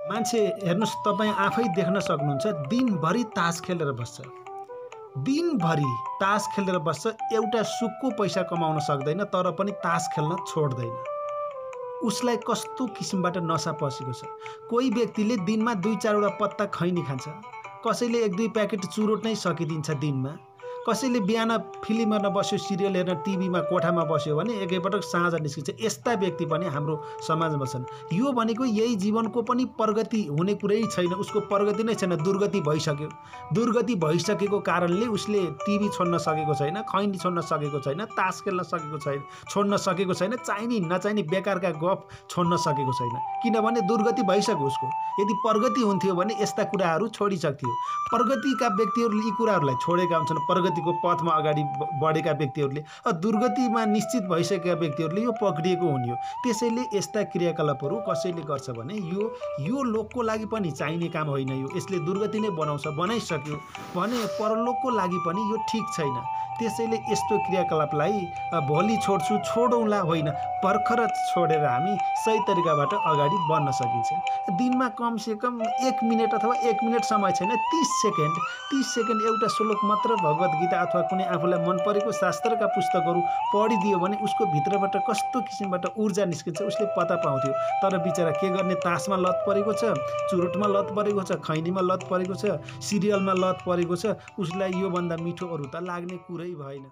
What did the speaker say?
मान्छे हेर्नुस्, तपाईँ आफै देख्न सक्नुहुन्छ, दिनभरि तास खेलेर बस्छ। दिनभरि तास खेलेर बस्छ, एउटा सुक्को पैसा कमाउन सक्दैन, तर पनि तास खेल्न छोड्दैन। उसलाई कस्तो किसिमबाट नसा पसेको छ। कोही व्यक्तिले दिनमा 2-4 वटा पत्ता खैनी खान्छ, कसैले 1-2 प्याकेट चुरोट नै सकिदिन्छ दिनमा, कसैले बिहान फिल्म हेर्न बस्यो, सिरियल हेर्न टिभीमा कोठामा बस्यो भने एकैपटक साँझ निस्किन्छ। यस्ता व्यक्ति पनि हाम्रो समाजमा छन्। यो भनेको यही जीवनको पनि प्रगति हुने कुरै छैन, उसको प्रगति नै छैन, दुर्गति भइसक्यो। दुर्गति भइसकेको कारणले उसले टिभी छोड्न सकेको छैन, खैनी छोड्न सकेको छैन, तास खेल्न सकेको छैन, छोड्न सकेको छैन, चाहिने नचाहिने बेकारका गफ छोड्न सकेको छैन, किनभने दुर्गति भइसक्यो उसको। यदि प्रगति हुन्थ्यो भने यस्ता कुराहरू छोडिसक्थ्यो। प्रगतिका व्यक्तिहरूले यी कुराहरूलाई छोडेका हुन्छन्, प्रगतिको पथमा अगाडि बढेका व्यक्तिहरूले। दुर्गतिमा निश्चित भइसकेका व्यक्तिहरूले यो पक्रिएको हुने हो। त्यसैले यस्ता क्रियाकलापहरू कसैले गर्छ भने यो लोकको लागि पनि चाहिने काम होइन। यसले दुर्गति नै बनाउँछ, बनाइसक्यो भने परलोकको लागि पनि यो ठिक छैन। त्यसैले यस्तो क्रियाकलापलाई भोलि छोड्छु छोडौँला होइन, भर्खर छोडेर हामी सही तरिकाबाट अगाडि बढ्न सकिन्छ। दिनमा कमसेकम 1 मिनेट अथवा 1 मिनेट समय छैन, 30 सेकेन्ड एउटा श्लोक मात्र भगवत गीता अथवा कुनै आफूलाई मन परेको शास्त्रका पुस्तकहरू पढिदियो भने उसको भित्रबाट कस्तो किसिमबाट ऊर्जा निस्किन्छ उसले पत्ता पाउँथ्यो। तर बिचरा के गर्ने, तासमा लत परेको छ, चुरोटमा लत परेको छ, खैनीमा लत परेको छ, सिरियलमा लत परेको छ, उसलाई योभन्दा मिठो अरू त लाग्ने कुरै भएन।